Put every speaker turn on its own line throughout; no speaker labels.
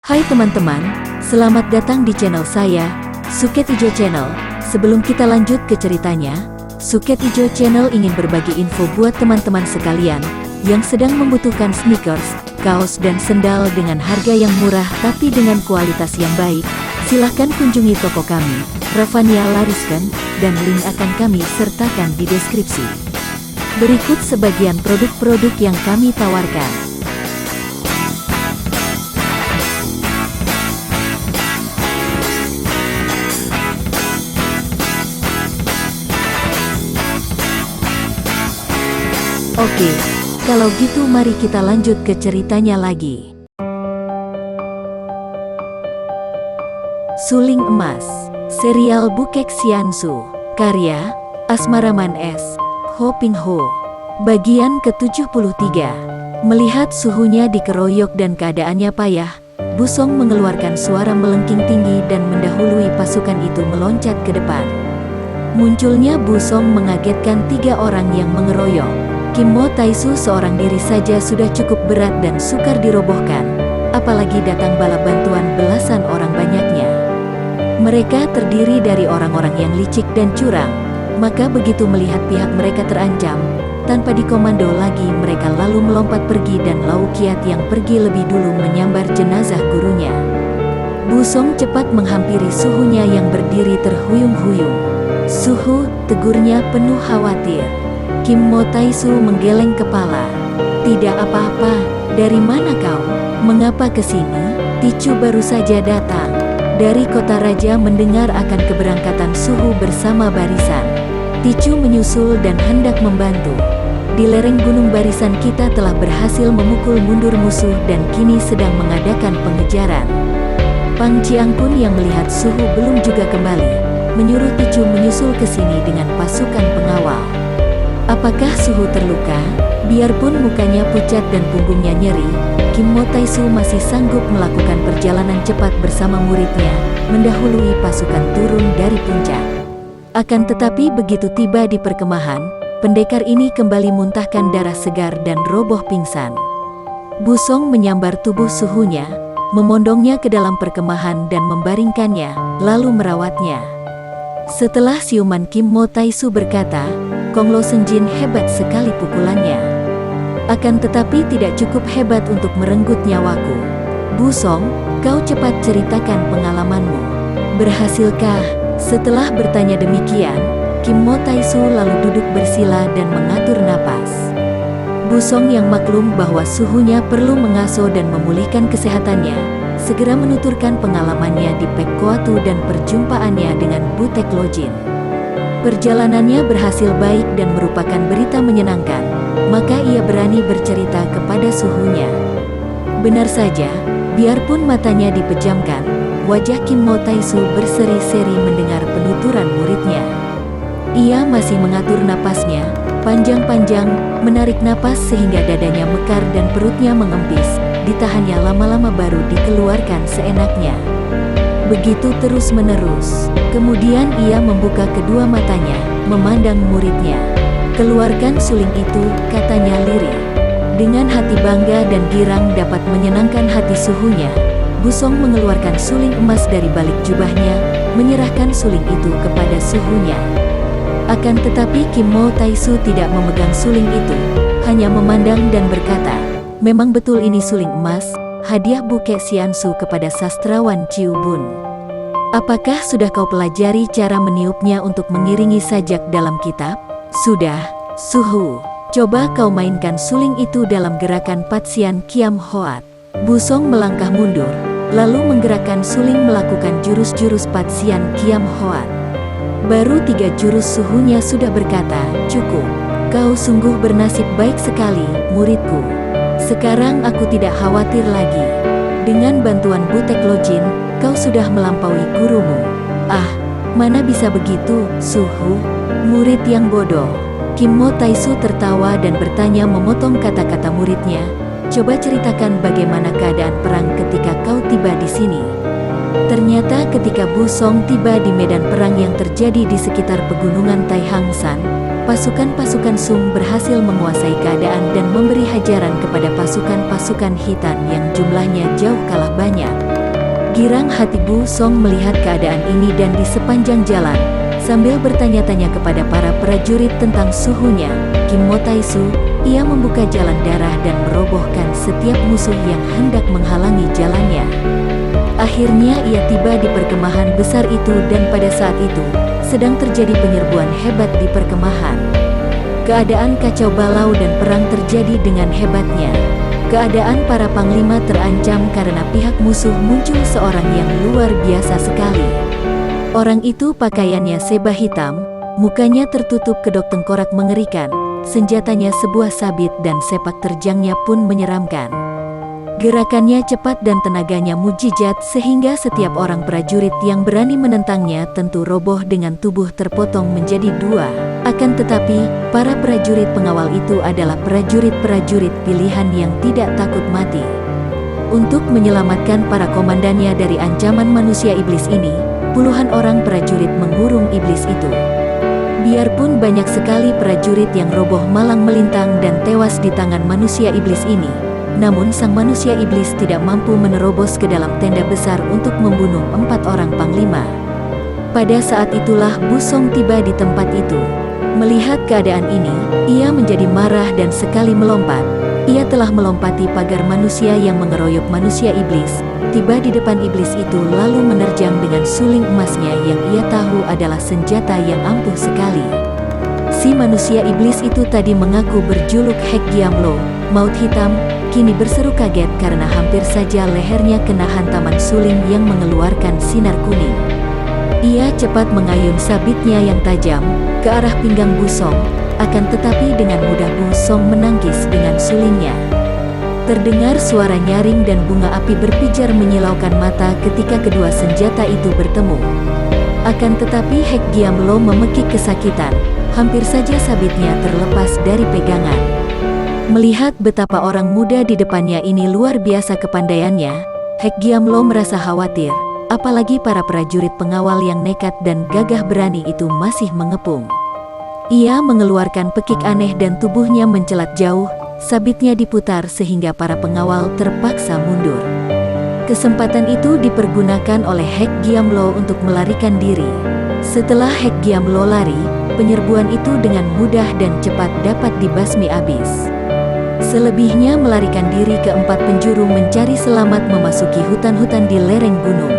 Hai teman-teman, selamat datang di channel saya, Suket Ijo Channel. Sebelum kita lanjut ke ceritanya, Suket Ijo Channel ingin berbagi info buat teman-teman sekalian yang sedang membutuhkan sneakers, kaos dan sendal dengan harga yang murah tapi dengan kualitas yang baik. Silahkan kunjungi toko kami, Ravania Lariskan, dan link akan kami sertakan di deskripsi. Berikut sebagian produk-produk yang kami tawarkan. Oke, kalau gitu mari kita lanjut ke ceritanya lagi. Suling Emas, serial Bukek Xiansu, karya Asmaraman S. Ho Ping Ho. Bagian ke-73. Melihat suhunya dikeroyok dan keadaannya payah, Busong mengeluarkan suara melengking tinggi dan mendahului pasukan itu meloncat ke depan. Munculnya Busong mengagetkan 3 orang yang mengeroyok. Kim Mo Taisu seorang diri saja sudah cukup berat dan sukar dirobohkan, apalagi datang bala bantuan belasan orang banyaknya. Mereka terdiri dari orang-orang yang licik dan curang, maka begitu melihat pihak mereka terancam, tanpa dikomando lagi mereka lalu melompat pergi dan Lau Kiat yang pergi lebih dulu menyambar jenazah gurunya. Busong cepat menghampiri suhunya yang berdiri terhuyung-huyung. "Suhu," tegurnya penuh khawatir. Kim Mo Taisu menggeleng kepala. "Tidak apa-apa, dari mana kau? Mengapa ke sini?" "Ticu baru saja datang dari kota raja mendengar akan keberangkatan Suhu bersama barisan. Ticu menyusul dan hendak membantu. Di lereng gunung barisan kita telah berhasil memukul mundur musuh dan kini sedang mengadakan pengejaran." Pang Chiangkun yang melihat Suhu belum juga kembali, menyuruh Ticu menyusul ke sini dengan pasukan pengawal. Apakah Suhu terluka? Biarpun mukanya pucat dan punggungnya nyeri, Kim Mo Taisu masih sanggup melakukan perjalanan cepat bersama muridnya, mendahului pasukan turun dari puncak. Akan tetapi begitu tiba di perkemahan, pendekar ini kembali muntahkan darah segar dan roboh pingsan. Busong menyambar tubuh Suhunya, memondongnya ke dalam perkemahan dan membaringkannya, lalu merawatnya. Setelah siuman Kim Mo Taisu berkata, "Kong Lo Senjin hebat sekali pukulannya. Akan tetapi tidak cukup hebat untuk merenggut nyawaku. Busong, kau cepat ceritakan pengalamanmu. Berhasilkah?" Setelah bertanya demikian, Kim Mo Taisu lalu duduk bersila dan mengatur napas. Busong yang maklum bahwa suhunya perlu mengasuh dan memulihkan kesehatannya, segera menuturkan pengalamannya di Pek Koatu dan perjumpaannya dengan Butek Lojin. Perjalanannya berhasil baik dan merupakan berita menyenangkan, maka ia berani bercerita kepada suhunya. Benar saja, biarpun matanya dipejamkan, wajah Kim Mo Taisu berseri-seri mendengar penuturan muridnya. Ia masih mengatur napasnya, panjang-panjang, menarik napas sehingga dadanya mekar dan perutnya mengempis, ditahannya lama-lama baru dikeluarkan seenaknya. Begitu terus-menerus. Kemudian ia membuka kedua matanya, memandang muridnya. "Keluarkan suling itu," katanya lirih. Dengan hati bangga dan girang dapat menyenangkan hati suhunya, Busong mengeluarkan suling emas dari balik jubahnya, menyerahkan suling itu kepada suhunya. Akan tetapi Kim Mo Taisu tidak memegang suling itu, hanya memandang dan berkata, "Memang betul ini suling emas, hadiah Bukek Xiansu kepada sastrawan Ciu Bun. Apakah sudah kau pelajari cara meniupnya untuk mengiringi sajak dalam kitab?" "Sudah, Suhu. Coba kau mainkan suling itu dalam gerakan Patsian Kiam Hoat." Busong melangkah mundur, lalu menggerakkan suling melakukan jurus-jurus Patsian Kiam Hoat. Baru 3 jurus suhunya sudah berkata, "Cukup. Kau sungguh bernasib baik sekali, muridku. Sekarang aku tidak khawatir lagi. Dengan bantuan Butek Lojin, kau sudah melampaui gurumu." "Ah, mana bisa begitu, Suhu? Murid yang bodoh." Kim Mo Taisu tertawa dan bertanya memotong kata-kata muridnya, "Coba ceritakan bagaimana keadaan perang ketika kau tiba di sini." Ternyata ketika Busong tiba di medan perang yang terjadi di sekitar pegunungan Taihang San, pasukan-pasukan Sung berhasil menguasai keadaan dan memberi hajaran kepada pasukan-pasukan Hitan yang jumlahnya jauh kalah banyak. Girang hati Bu Song melihat keadaan ini dan di sepanjang jalan, sambil bertanya-tanya kepada para prajurit tentang suhunya, Kim Mo Taisu, ia membuka jalan darah dan merobohkan setiap musuh yang hendak menghalangi jalannya. Akhirnya ia tiba di perkemahan besar itu dan pada saat itu, sedang terjadi penyerbuan hebat di perkemahan. Keadaan kacau balau dan perang terjadi dengan hebatnya. Keadaan para panglima terancam karena pihak musuh muncul seorang yang luar biasa sekali. Orang itu pakaiannya serba hitam, mukanya tertutup kedok tengkorak mengerikan, senjatanya sebuah sabit dan sepak terjangnya pun menyeramkan. Gerakannya cepat dan tenaganya mujizat sehingga setiap orang prajurit yang berani menentangnya tentu roboh dengan tubuh terpotong menjadi dua. Akan tetapi, para prajurit pengawal itu adalah prajurit-prajurit pilihan yang tidak takut mati. Untuk menyelamatkan para komandannya dari ancaman manusia iblis ini, puluhan orang prajurit mengurung iblis itu. Biarpun banyak sekali prajurit yang roboh malang melintang dan tewas di tangan manusia iblis ini, namun sang manusia iblis tidak mampu menerobos ke dalam tenda besar untuk membunuh 4 orang panglima. Pada saat itulah Bu Song tiba di tempat itu. Melihat keadaan ini, ia menjadi marah dan sekali melompat. Ia telah melompati pagar manusia yang mengeroyok manusia iblis, tiba di depan iblis itu lalu menerjang dengan suling emasnya yang ia tahu adalah senjata yang ampuh sekali. Si manusia iblis itu tadi mengaku berjuluk Hek Giam Lo, Maut Hitam, kini berseru kaget karena hampir saja lehernya kena hantaman suling yang mengeluarkan sinar kuning. Ia cepat mengayun sabitnya yang tajam ke arah pinggang Bu Song, akan tetapi dengan mudah Bu Song menangkis dengan sulingnya. Terdengar suara nyaring dan bunga api berpijar menyilaukan mata ketika kedua senjata itu bertemu. Akan tetapi Hek Giam Lo memekik kesakitan, hampir saja sabitnya terlepas dari pegangan. Melihat betapa orang muda di depannya ini luar biasa kepandaiannya, Hek Giam Lo merasa khawatir. Apalagi para prajurit pengawal yang nekat dan gagah berani itu masih mengepung. Ia mengeluarkan pekik aneh dan tubuhnya mencelat jauh, sabitnya diputar sehingga para pengawal terpaksa mundur. Kesempatan itu dipergunakan oleh Hek Giam Lo untuk melarikan diri. Setelah Hek Giam Lo lari, penyerbuan itu dengan mudah dan cepat dapat dibasmi habis. Selebihnya melarikan diri ke 4 penjuru mencari selamat memasuki hutan-hutan di lereng gunung.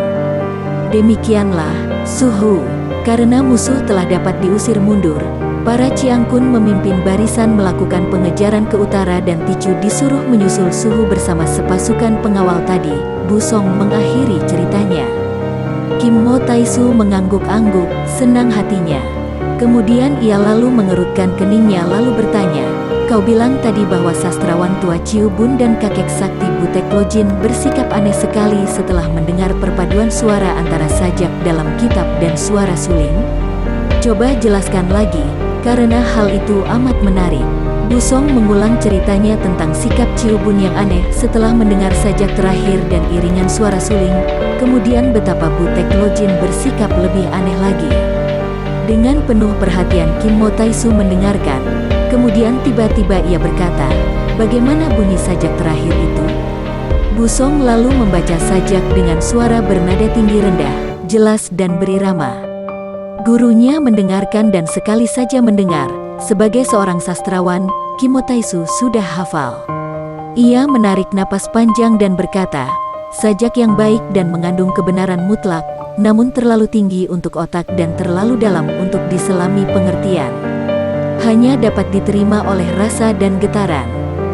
Demikianlah, Suhu, karena musuh telah dapat diusir mundur, para Chiang Kun memimpin barisan melakukan pengejaran ke utara dan Ticu disuruh menyusul Suhu bersama sepasukan pengawal tadi. Bu Song mengakhiri ceritanya. Kim Mo Taisu mengangguk-angguk, senang hatinya. Kemudian ia lalu mengerutkan keningnya lalu bertanya, "Kau bilang tadi bahwa sastrawan tua Ciu Bun dan kakek sakti Butek Lojin bersikap aneh sekali setelah mendengar perpaduan suara antara sajak dalam kitab dan suara suling? Coba jelaskan lagi, karena hal itu amat menarik." Bu Song mengulang ceritanya tentang sikap Ciu Bun yang aneh setelah mendengar sajak terakhir dan iringan suara suling, kemudian betapa Butek Lojin bersikap lebih aneh lagi. Dengan penuh perhatian Kim Mo Taisu mendengarkan. Kemudian tiba-tiba ia berkata, "Bagaimana bunyi sajak terakhir itu?" Bu Song lalu membaca sajak dengan suara bernada tinggi rendah, jelas dan berirama. Gurunya mendengarkan dan sekali saja mendengar. Sebagai seorang sastrawan, Kim Mo Taisu sudah hafal. Ia menarik napas panjang dan berkata, "Sajak yang baik dan mengandung kebenaran mutlak, namun terlalu tinggi untuk otak dan terlalu dalam untuk diselami pengertian. Hanya dapat diterima oleh rasa dan getaran.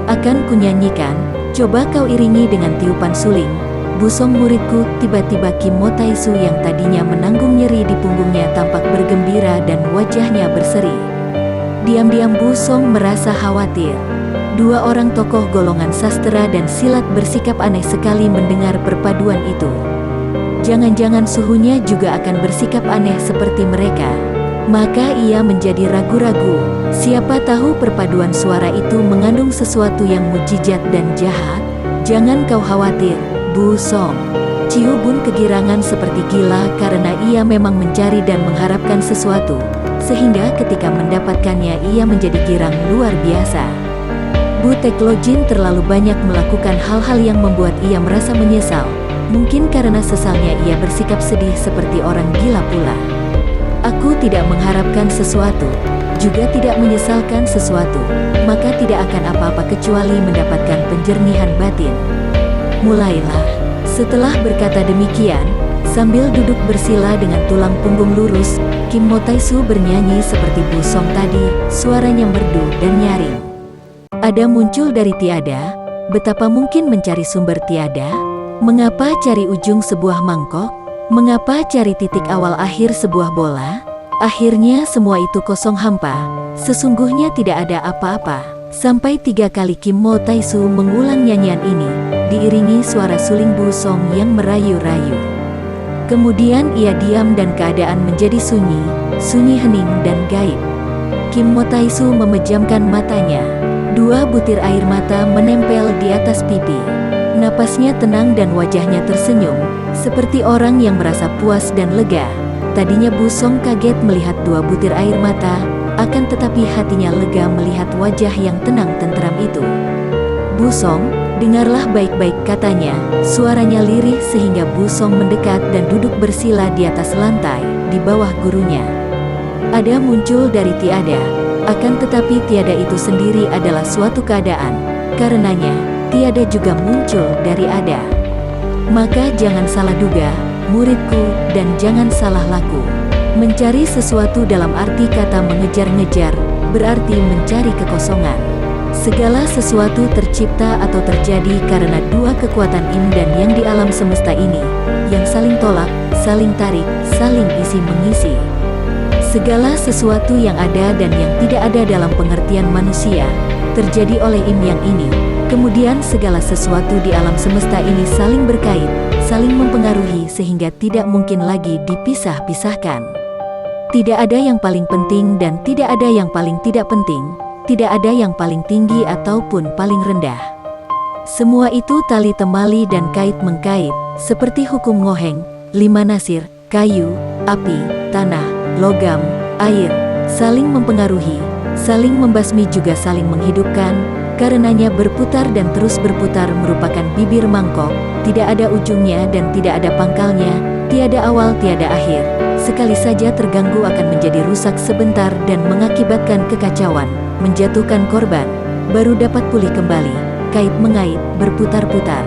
Akan kunyanyikan, coba kau iringi dengan tiupan suling." "Bu Song muridku." Tiba-tiba Kim Mo Taisu yang tadinya menanggung nyeri di punggungnya tampak bergembira dan wajahnya berseri. Diam-diam Bu Song merasa khawatir. Dua orang tokoh golongan sastra dan silat bersikap aneh sekali mendengar perpaduan itu. Jangan-jangan suhunya juga akan bersikap aneh seperti mereka. Maka ia menjadi ragu-ragu. Siapa tahu perpaduan suara itu mengandung sesuatu yang mujizat dan jahat? "Jangan kau khawatir, Bu Song." Ciu Bun kegirangan seperti gila karena ia memang mencari dan mengharapkan sesuatu, sehingga ketika mendapatkannya ia menjadi girang luar biasa. Butek Lojin terlalu banyak melakukan hal-hal yang membuat ia merasa menyesal. Mungkin karena sesalnya ia bersikap sedih seperti orang gila pula. Aku tidak mengharapkan sesuatu, juga tidak menyesalkan sesuatu, maka tidak akan apa-apa kecuali mendapatkan penjernihan batin. Mulailah. Setelah berkata demikian, sambil duduk bersila dengan tulang punggung lurus, Kim Mo Tai-su bernyanyi seperti Bu Song tadi, suaranya merdu dan nyaring. Ada muncul dari tiada, betapa mungkin mencari sumber tiada? Mengapa cari ujung sebuah mangkok? Mengapa cari titik awal akhir sebuah bola? Akhirnya semua itu kosong hampa, sesungguhnya tidak ada apa-apa. Sampai 3 kali Kim Mo Tai-su mengulang nyanyian ini, diiringi suara suling Bu Song yang merayu-rayu. Kemudian ia diam dan keadaan menjadi sunyi, sunyi hening dan gaib. Kim Mo Tai-su memejamkan matanya. 2 butir air mata menempel di atas pipi. Napasnya tenang dan wajahnya tersenyum, seperti orang yang merasa puas dan lega. Tadinya Bu Song kaget melihat 2 butir air mata, akan tetapi hatinya lega melihat wajah yang tenang tentram itu. Bu Song, dengarlah baik-baik, katanya, suaranya lirih sehingga Bu Song mendekat dan duduk bersila di atas lantai, di bawah gurunya. Ada muncul dari tiada, akan tetapi tiada itu sendiri adalah suatu keadaan, karenanya, tiada juga muncul dari ada. Maka jangan salah duga, muridku, dan jangan salah laku. Mencari sesuatu dalam arti kata mengejar-ngejar, berarti mencari kekosongan. Segala sesuatu tercipta atau terjadi karena 2 kekuatan yin dan yang di alam semesta ini, yang saling tolak, saling tarik, saling isi-mengisi. Segala sesuatu yang ada dan yang tidak ada dalam pengertian manusia, terjadi oleh yin yang ini. Kemudian segala sesuatu di alam semesta ini saling berkait, saling mempengaruhi sehingga tidak mungkin lagi dipisah-pisahkan. Tidak ada yang paling penting dan tidak ada yang paling tidak penting, tidak ada yang paling tinggi ataupun paling rendah. Semua itu tali temali dan kait-mengkait, seperti hukum ngoheng, 5 nasir, kayu, api, tanah, logam, air, saling mempengaruhi, saling membasmi juga saling menghidupkan. Karenanya berputar dan terus berputar merupakan bibir mangkok, tidak ada ujungnya dan tidak ada pangkalnya, tiada awal tiada akhir. Sekali saja terganggu akan menjadi rusak sebentar dan mengakibatkan kekacauan, menjatuhkan korban, baru dapat pulih kembali, kait-mengait, berputar-putar.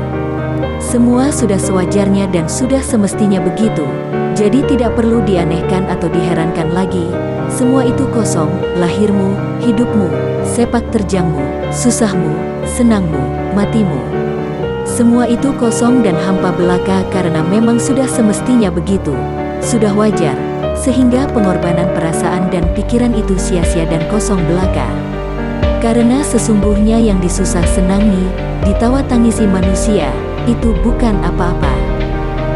Semua sudah sewajarnya dan sudah semestinya begitu, jadi tidak perlu dianehkan atau diherankan lagi. Semua itu kosong, lahirmu, hidupmu, sepak terjangmu, susahmu, senangmu, matimu. Semua itu kosong dan hampa belaka karena memang sudah semestinya begitu, sudah wajar, sehingga pengorbanan perasaan dan pikiran itu sia-sia dan kosong belaka. Karena sesungguhnya yang disusah senangi, ditawa tangisi manusia, itu bukan apa-apa.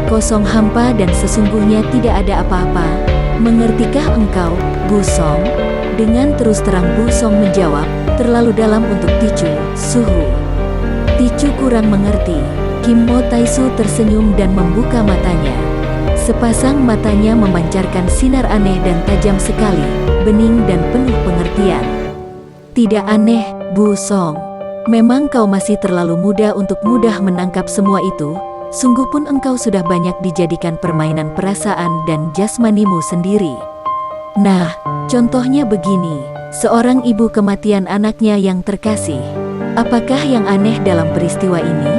Kosong hampa dan sesungguhnya tidak ada apa-apa. Mengertikah engkau, Bu Song? Dengan terus terang Bu Song menjawab, terlalu dalam untuk Ticu, suhu. Ticu kurang mengerti. Kim Mo Tai-su tersenyum dan membuka matanya. Sepasang matanya memancarkan sinar aneh dan tajam sekali, bening dan penuh pengertian. Tidak aneh, Bu Song. Memang kau masih terlalu muda untuk mudah menangkap semua itu. Sungguh pun engkau sudah banyak dijadikan permainan perasaan dan jasmanimu sendiri. Nah, contohnya begini, seorang ibu kematian anaknya yang terkasih. Apakah yang aneh dalam peristiwa ini?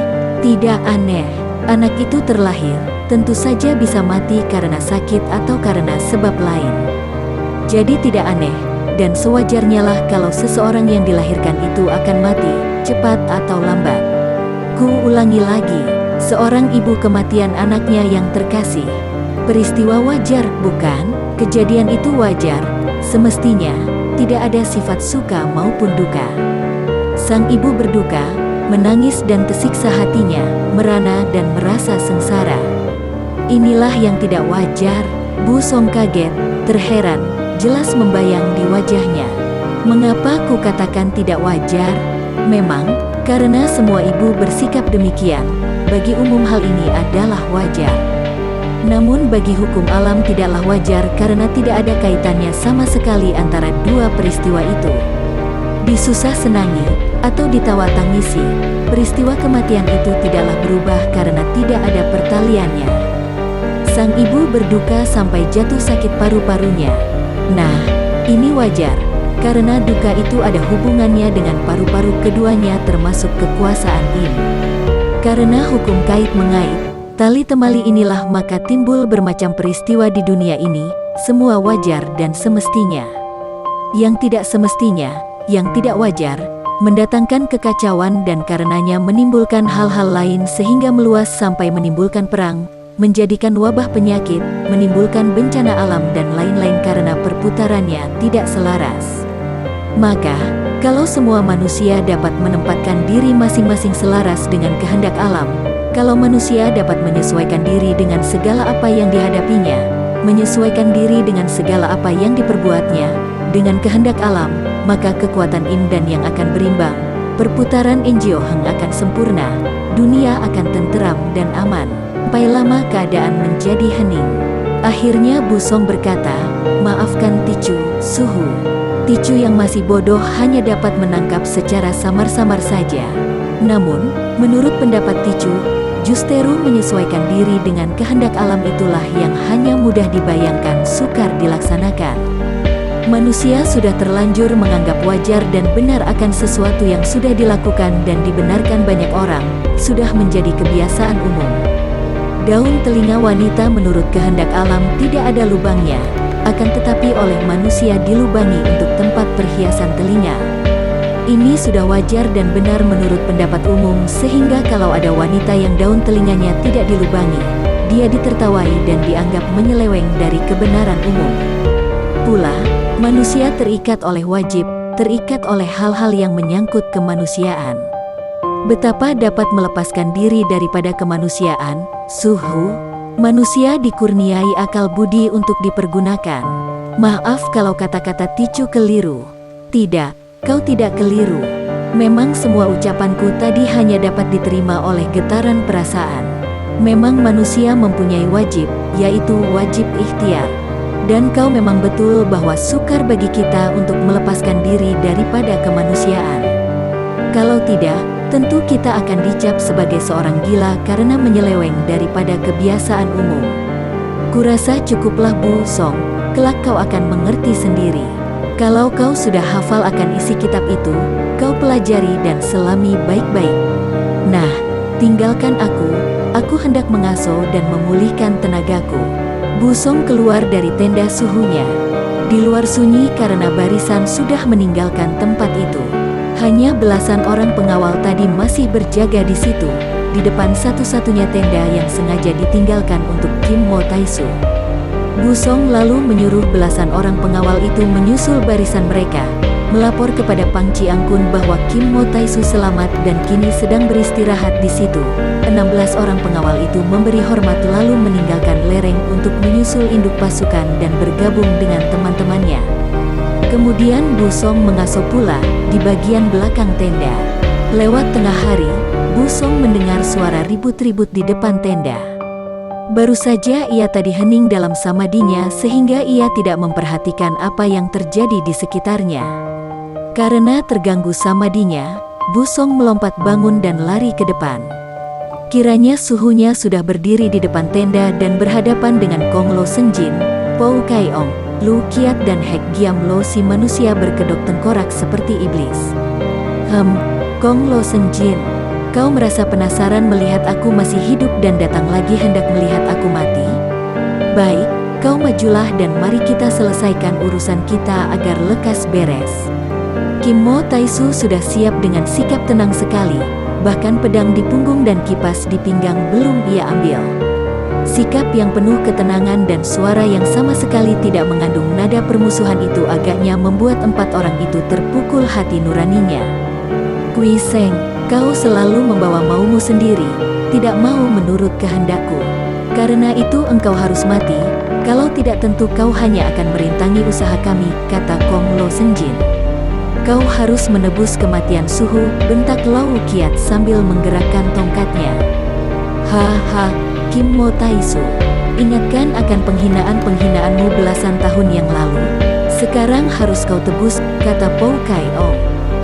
Tidak aneh. Anak itu terlahir, tentu saja bisa mati karena sakit atau karena sebab lain. Jadi tidak aneh, dan sewajarnya lah kalau seseorang yang dilahirkan itu akan mati, cepat atau lambat. Ku ulangi lagi. Seorang ibu kematian anaknya yang terkasih. Peristiwa wajar, bukan? Kejadian itu wajar. Semestinya, tidak ada sifat suka maupun duka. Sang ibu berduka, menangis dan tersiksa hatinya, merana dan merasa sengsara. Inilah yang tidak wajar. Bu Song kaget, terheran, jelas membayang di wajahnya. Mengapa ku katakan tidak wajar? Memang, karena semua ibu bersikap demikian. Bagi umum hal ini adalah wajar. Namun bagi hukum alam tidaklah wajar karena tidak ada kaitannya sama sekali antara 2 peristiwa itu. Disusah senangi, atau ditawa tangisi, peristiwa kematian itu tidaklah berubah karena tidak ada pertaliannya. Sang ibu berduka sampai jatuh sakit paru-parunya. Nah, ini wajar, karena duka itu ada hubungannya dengan paru-paru keduanya termasuk kekuasaan Im. Karena hukum kait-mengait, tali temali inilah maka timbul bermacam peristiwa di dunia ini, semua wajar dan semestinya. Yang tidak semestinya, yang tidak wajar, mendatangkan kekacauan dan karenanya menimbulkan hal-hal lain sehingga meluas sampai menimbulkan perang, menjadikan wabah penyakit, menimbulkan bencana alam dan lain-lain karena perputarannya tidak selaras. Maka, kalau semua manusia dapat menempatkan diri masing-masing selaras dengan kehendak alam, kalau manusia dapat menyesuaikan diri dengan segala apa yang dihadapinya, menyesuaikan diri dengan segala apa yang diperbuatnya, dengan kehendak alam, maka kekuatan Im dan yang akan berimbang, perputaran Enjioheng akan sempurna, dunia akan tenteram dan aman. Sampai lama keadaan menjadi hening. Akhirnya Bu Song berkata, "Maafkan Ticu, Suhu." Ticu yang masih bodoh hanya dapat menangkap secara samar-samar saja. Namun, menurut pendapat Ticu, justru menyesuaikan diri dengan kehendak alam itulah yang hanya mudah dibayangkan sukar dilaksanakan. Manusia sudah terlanjur menganggap wajar dan benar akan sesuatu yang sudah dilakukan dan dibenarkan banyak orang, sudah menjadi kebiasaan umum. Daun telinga wanita menurut kehendak alam tidak ada lubangnya, akan tetapi oleh manusia dilubangi untuk tempat perhiasan telinga. Ini sudah wajar dan benar menurut pendapat umum sehingga kalau ada wanita yang daun telinganya tidak dilubangi, dia ditertawai dan dianggap menyeleweng dari kebenaran umum. Pula, manusia terikat oleh wajib, terikat oleh hal-hal yang menyangkut kemanusiaan. Betapa dapat melepaskan diri daripada kemanusiaan, Suhu? Manusia dikurniai akal budi untuk dipergunakan. Maaf kalau kata-kata Ticu keliru. Tidak, kau tidak keliru. Memang semua ucapanku tadi hanya dapat diterima oleh getaran perasaan. Memang manusia mempunyai wajib, yaitu wajib ikhtiar. Dan kau memang betul bahwa sukar bagi kita untuk melepaskan diri daripada kemanusiaan. Kalau tidak, tentu kita akan dicap sebagai seorang gila karena menyeleweng daripada kebiasaan umum. Kurasa cukuplah Bu Song, kelak kau akan mengerti sendiri. Kalau kau sudah hafal akan isi kitab itu, kau pelajari dan selami baik-baik. Nah, tinggalkan aku hendak mengasuh dan memulihkan tenagaku. Bu Song keluar dari tenda suhunya. Di luar sunyi karena barisan sudah meninggalkan tempat itu. Hanya belasan orang pengawal tadi masih berjaga di situ, di depan satu-satunya tenda yang sengaja ditinggalkan untuk Kim Mo Taisu. Bu Song lalu menyuruh belasan orang pengawal itu menyusul barisan mereka, melapor kepada Pang Chiangkun bahwa Kim Mo Taisu selamat dan kini sedang beristirahat di situ. 16 orang pengawal itu memberi hormat lalu meninggalkan lereng untuk menyusul induk pasukan dan bergabung dengan teman-temannya. Kemudian Bu Song mengasuh pula di bagian belakang tenda. Lewat tengah hari, Bu Song mendengar suara ribut-ribut di depan tenda. Baru saja ia tadi hening dalam samadinya sehingga ia tidak memperhatikan apa yang terjadi di sekitarnya. Karena terganggu samadinya, Bu Song melompat bangun dan lari ke depan. Kiranya suhunya sudah berdiri di depan tenda dan berhadapan dengan Kong Lo Senjin, Pou Kai Ong, Lu Kiat dan Hek Giam Lo si manusia berkedok tengkorak seperti iblis. Kong Lo Senjin, kau merasa penasaran melihat aku masih hidup dan datang lagi hendak melihat aku mati? Baik, kau majulah dan mari kita selesaikan urusan kita agar lekas beres. Kim Mo Taisu sudah siap dengan sikap tenang sekali, bahkan pedang di punggung dan kipas di pinggang belum ia ambil. Sikap yang penuh ketenangan dan suara yang sama sekali tidak mengandung nada permusuhan itu agaknya membuat 4 orang itu terpukul hati nuraninya. Kui Seng, kau selalu membawa maumu sendiri, tidak mau menurut kehendakku. Karena itu engkau harus mati, kalau tidak tentu kau hanya akan merintangi usaha kami, kata Kong Lo Senjin. Kau harus menebus kematian Suhu, bentak Lau Kiat sambil menggerakkan tongkatnya. Haha, Kim Mo Taisu, ingatkan akan penghinaan-penghinaanmu belasan tahun yang lalu. Sekarang harus kau tebus, kata Pou Kai Ong.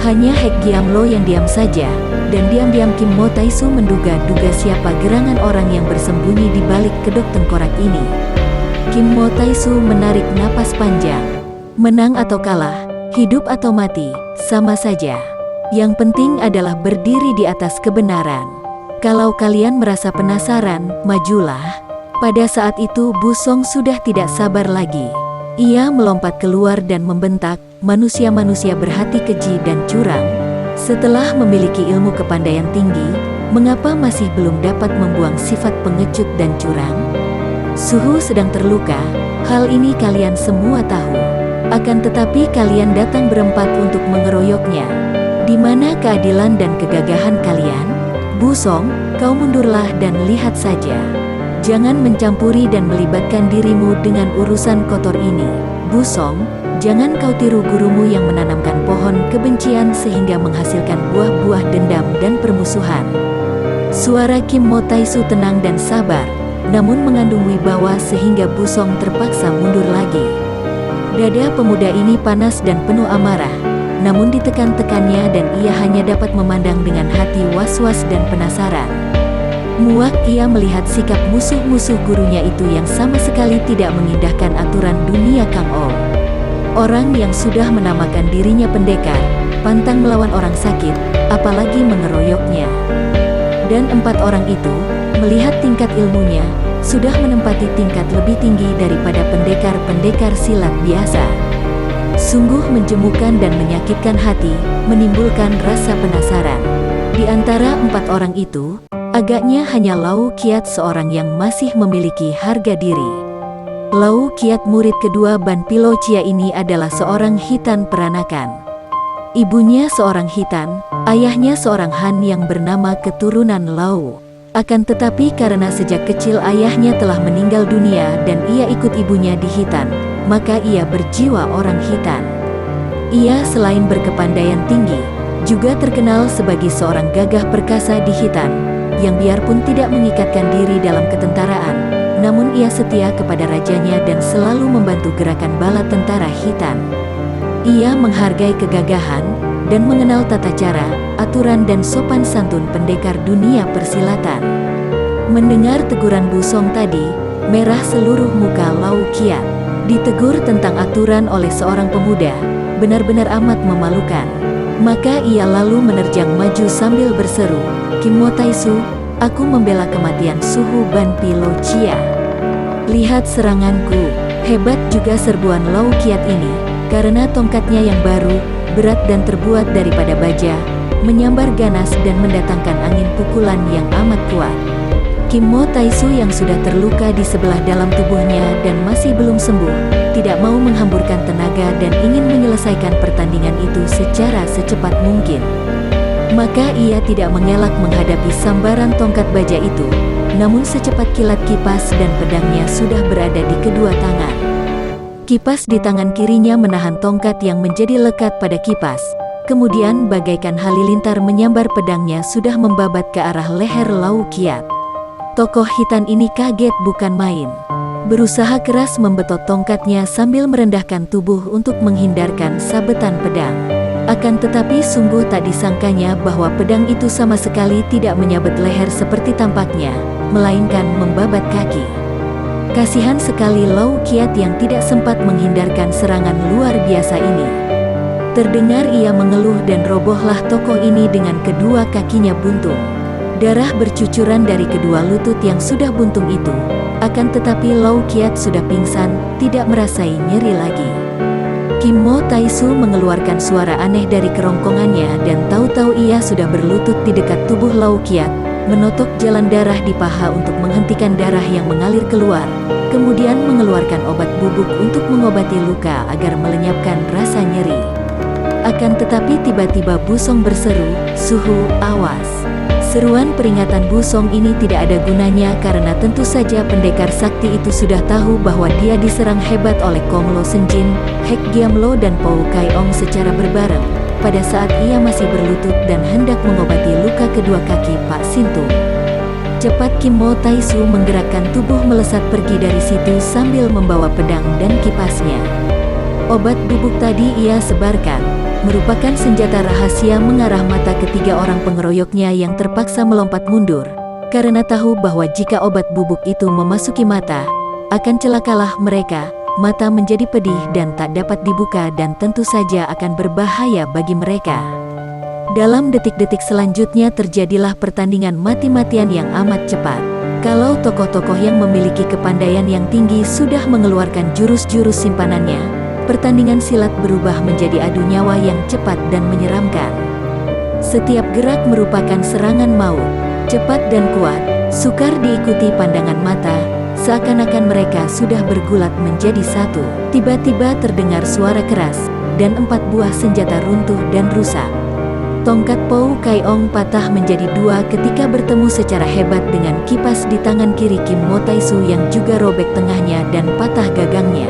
Hanya Hek Giamlo yang diam saja, dan diam-diam Kim Mo Taisu menduga-duga siapa gerangan orang yang bersembunyi di balik kedok tengkorak ini. Kim Mo Taisu menarik napas panjang. Menang atau kalah, hidup atau mati, sama saja. Yang penting adalah berdiri di atas kebenaran. Kalau kalian merasa penasaran, majulah. Pada saat itu Bu Song sudah tidak sabar lagi. Ia melompat keluar dan membentak, manusia-manusia berhati keji dan curang. Setelah memiliki ilmu kepandaian tinggi, mengapa masih belum dapat membuang sifat pengecut dan curang? Suhu sedang terluka, hal ini kalian semua tahu. Akan tetapi kalian datang berempat untuk mengeroyoknya. Di mana keadilan dan kegagahan kalian? Bu Song, kau mundurlah dan lihat saja. Jangan mencampuri dan melibatkan dirimu dengan urusan kotor ini. Bu Song, jangan kau tiru gurumu yang menanamkan pohon kebencian sehingga menghasilkan buah-buah dendam dan permusuhan. Suara Kim Mo Taisu tenang dan sabar, namun mengandung wibawa sehingga Bu Song terpaksa mundur lagi. Dada pemuda ini panas dan penuh amarah, namun ditekan-tekannya dan ia hanya dapat memandang dengan hati was-was dan penasaran. Muak ia melihat sikap musuh-musuh gurunya itu yang sama sekali tidak mengindahkan aturan dunia Kang O. Orang yang sudah menamakan dirinya pendekar, pantang melawan orang sakit, apalagi mengeroyoknya. Dan empat orang itu, melihat tingkat ilmunya, sudah menempati tingkat lebih tinggi daripada pendekar-pendekar silat biasa. Sungguh menjemukan dan menyakitkan hati, menimbulkan rasa penasaran. Di antara empat orang itu, agaknya hanya Lau Kiat seorang yang masih memiliki harga diri. Lau Kiat murid kedua Ban Pilo Chia ini adalah seorang hitan peranakan. Ibunya seorang hitan, ayahnya seorang Han yang bernama keturunan Lau. Akan tetapi karena sejak kecil ayahnya telah meninggal dunia dan ia ikut ibunya di hitan, maka ia berjiwa orang hitan. Ia selain berkepandaian tinggi, juga terkenal sebagai seorang gagah perkasa di hitan, yang biarpun tidak mengikatkan diri dalam ketentaraan, namun ia setia kepada rajanya dan selalu membantu gerakan bala tentara hitan. Ia menghargai kegagahan, dan mengenal tata cara, aturan dan sopan santun pendekar dunia persilatan. Mendengar teguran Bu Song tadi, merah seluruh muka Lau Kiat. Ditegur tentang aturan oleh seorang pemuda, benar-benar amat memalukan. Maka ia lalu menerjang maju sambil berseru, Kim Mo Taisu, aku membela kematian Suhu Ban Pilo Chia. Lihat seranganku, hebat juga serbuan Lau Kiat ini, karena tongkatnya yang baru, berat dan terbuat daripada baja, menyambar ganas dan mendatangkan angin pukulan yang amat kuat. Kim Mo Taisu yang sudah terluka di sebelah dalam tubuhnya dan masih belum sembuh, tidak mau menghamburkan tenaga dan ingin menyelesaikan pertandingan itu secara secepat mungkin. Maka ia tidak mengelak menghadapi sambaran tongkat baja itu, namun secepat kilat kipas dan pedangnya sudah berada di kedua tangan. Kipas di tangan kirinya menahan tongkat yang menjadi lekat pada kipas, kemudian bagaikan halilintar menyambar pedangnya sudah membabat ke arah leher Lau Kiat. Tokoh hitan ini kaget bukan main. Berusaha keras membetot tongkatnya sambil merendahkan tubuh untuk menghindarkan sabetan pedang. Akan tetapi sungguh tak disangkanya bahwa pedang itu sama sekali tidak menyabet leher seperti tampaknya, melainkan membabat kaki. Kasihan sekali Lau Kiat yang tidak sempat menghindarkan serangan luar biasa ini. Terdengar ia mengeluh dan robohlah tokoh ini dengan kedua kakinya buntung. Darah bercucuran dari kedua lutut yang sudah buntung itu. Akan tetapi Lau Kiat sudah pingsan, tidak merasai nyeri lagi. Kim Mo Taisu mengeluarkan suara aneh dari kerongkongannya dan tahu-tahu ia sudah berlutut di dekat tubuh Lau Kiat, menotok jalan darah di paha untuk menghentikan darah yang mengalir keluar, kemudian mengeluarkan obat bubuk untuk mengobati luka agar melenyapkan rasa nyeri. Akan tetapi tiba-tiba Bu Song berseru, Suhu, awas. Seruan peringatan Bu Song ini tidak ada gunanya karena tentu saja pendekar sakti itu sudah tahu bahwa dia diserang hebat oleh Kong Lo Senjin, Hek Giamlo dan Pou Kai Ong secara berbareng, pada saat ia masih berlutut dan hendak mengobati luka kedua kaki Pak Sintu. Cepat Kim Mo Taisu menggerakkan tubuh melesat pergi dari situ sambil membawa pedang dan kipasnya. Obat bubuk tadi ia sebarkan merupakan senjata rahasia mengarah mata ketiga orang pengeroyoknya yang terpaksa melompat mundur, karena tahu bahwa jika obat bubuk itu memasuki mata, akan celakalah mereka. Mata menjadi pedih dan tak dapat dibuka dan tentu saja akan berbahaya bagi mereka. Dalam detik-detik selanjutnya terjadilah pertandingan mati-matian yang amat cepat. Kalau tokoh-tokoh yang memiliki kepandaian yang tinggi sudah mengeluarkan jurus-jurus simpanannya, pertandingan silat berubah menjadi adu nyawa yang cepat dan menyeramkan. Setiap gerak merupakan serangan maut, cepat dan kuat, sukar diikuti pandangan mata, seakan-akan mereka sudah bergulat menjadi satu. Tiba-tiba terdengar suara keras, dan 4 buah senjata runtuh dan rusak. Tongkat Pou Kai Ong patah menjadi 2 ketika bertemu secara hebat dengan kipas di tangan kiri Kim Mo Tai Su yang juga robek tengahnya dan patah gagangnya.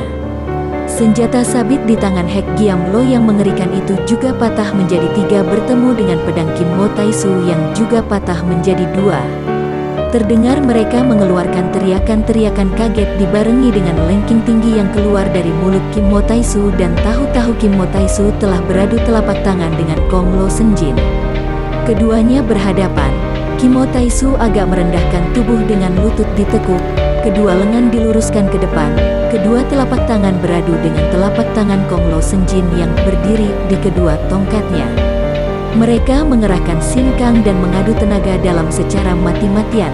Senjata sabit di tangan Hek Giam Lo yang mengerikan itu juga patah menjadi 3 bertemu dengan pedang Kim Mo Tai Su yang juga patah menjadi 2. Terdengar mereka mengeluarkan teriakan-teriakan kaget dibarengi dengan lengking tinggi yang keluar dari mulut Kim Mo Tai Su dan tahu-tahu Kim Mo Tai Su telah beradu telapak tangan dengan Kong Lo Senjin. Keduanya berhadapan, Kim Mo Tai Su agak merendahkan tubuh dengan lutut ditekuk, kedua lengan diluruskan ke depan, kedua telapak tangan beradu dengan telapak tangan Kong Lo Senjin yang berdiri di kedua tongkatnya. Mereka mengerahkan sinkang dan mengadu tenaga dalam secara mati-matian.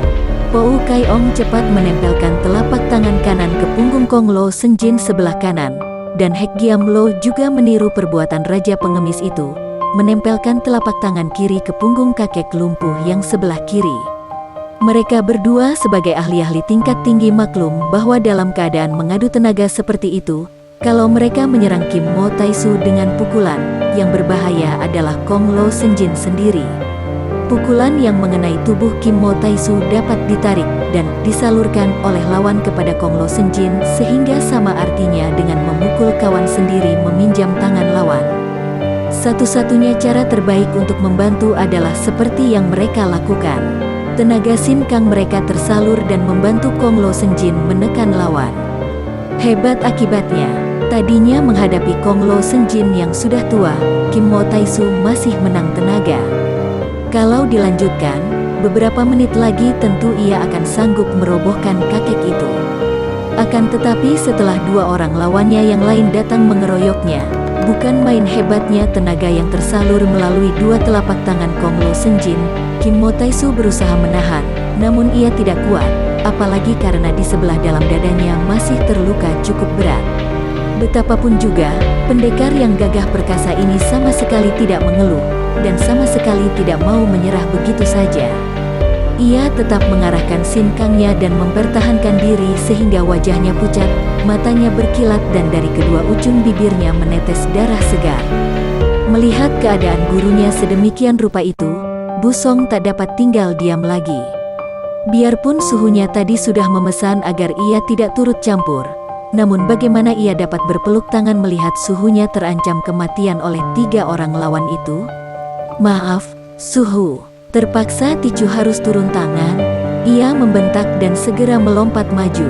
Pou Kai Ong cepat menempelkan telapak tangan kanan ke punggung Kong Lo Senjin sebelah kanan, dan Hek Giam Lo juga meniru perbuatan raja pengemis itu, menempelkan telapak tangan kiri ke punggung kakek lumpuh yang sebelah kiri. Mereka berdua sebagai ahli-ahli tingkat tinggi maklum bahwa dalam keadaan mengadu tenaga seperti itu, kalau mereka menyerang Kim Mo Tai Su dengan pukulan, yang berbahaya adalah Kong Lo Senjin sendiri. Pukulan yang mengenai tubuh Kim Mo Tai Su dapat ditarik dan disalurkan oleh lawan kepada Kong Lo Senjin sehingga sama artinya dengan memukul kawan sendiri meminjam tangan lawan. Satu-satunya cara terbaik untuk membantu adalah seperti yang mereka lakukan. Tenaga sinkang mereka tersalur dan membantu Kong Lo Senjin menekan lawan. Hebat akibatnya. Tadinya menghadapi Kong Lo Senjin yang sudah tua, Kim Mo Tai Su masih menang tenaga. Kalau dilanjutkan, beberapa menit lagi tentu ia akan sanggup merobohkan kakek itu. Akan tetapi setelah 2 orang lawannya yang lain datang mengeroyoknya, bukan main hebatnya tenaga yang tersalur melalui 2 telapak tangan Kong Lo Senjin, Kim Mo Tai Su berusaha menahan, namun ia tidak kuat, apalagi karena di sebelah dalam dadanya masih terluka cukup berat. Betapapun juga, pendekar yang gagah perkasa ini sama sekali tidak mengeluh, dan sama sekali tidak mau menyerah begitu saja. Ia tetap mengarahkan sinkangnya dan mempertahankan diri sehingga wajahnya pucat, matanya berkilat dan dari kedua ujung bibirnya menetes darah segar. Melihat keadaan gurunya sedemikian rupa itu, Bu Song tak dapat tinggal diam lagi. Biarpun suhunya tadi sudah memesan agar ia tidak turut campur, namun bagaimana ia dapat berpeluk tangan melihat suhunya terancam kematian oleh 3 orang lawan itu? Maaf, Suhu. Terpaksa Ticu harus turun tangan. Ia membentak dan segera melompat maju.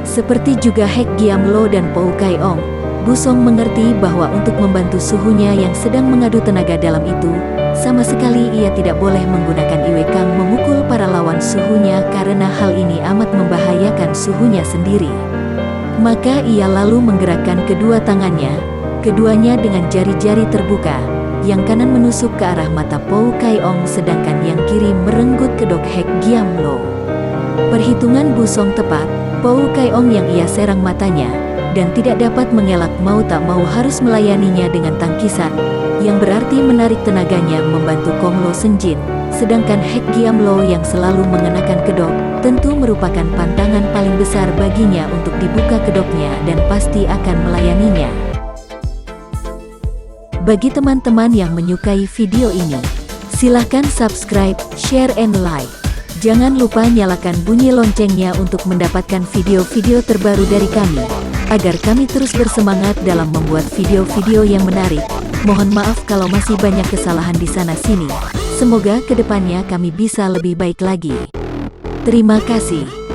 Seperti juga Hek Giam Lo dan Pou Kai Ong, Bu Song mengerti bahwa untuk membantu suhunya yang sedang mengadu tenaga dalam itu, sama sekali ia tidak boleh menggunakan Iwe Kang memukul para lawan suhunya karena hal ini amat membahayakan suhunya sendiri. Maka ia lalu menggerakkan kedua tangannya, keduanya dengan jari-jari terbuka, yang kanan menusuk ke arah mata Pou Kai Ong sedangkan yang kiri merenggut kedok Hek Giam Lo. Perhitungan Bu Song tepat, Pou Kai Ong yang ia serang matanya, dan tidak dapat mengelak mau tak mau harus melayaninya dengan tangkisan, yang berarti menarik tenaganya membantu Kong Lo Senjin, sedangkan Hek Giam Lo yang selalu mengenakan kedok, tentu merupakan pantangan paling besar baginya untuk dibuka kedoknya dan pasti akan melayaninya. Bagi teman-teman yang menyukai video ini, silahkan subscribe, share, and like. Jangan lupa nyalakan bunyi loncengnya untuk mendapatkan video-video terbaru dari kami, agar kami terus bersemangat dalam membuat video-video yang menarik. Mohon maaf kalau masih banyak kesalahan di sana-sini. Semoga kedepannya kami bisa lebih baik lagi. Terima kasih.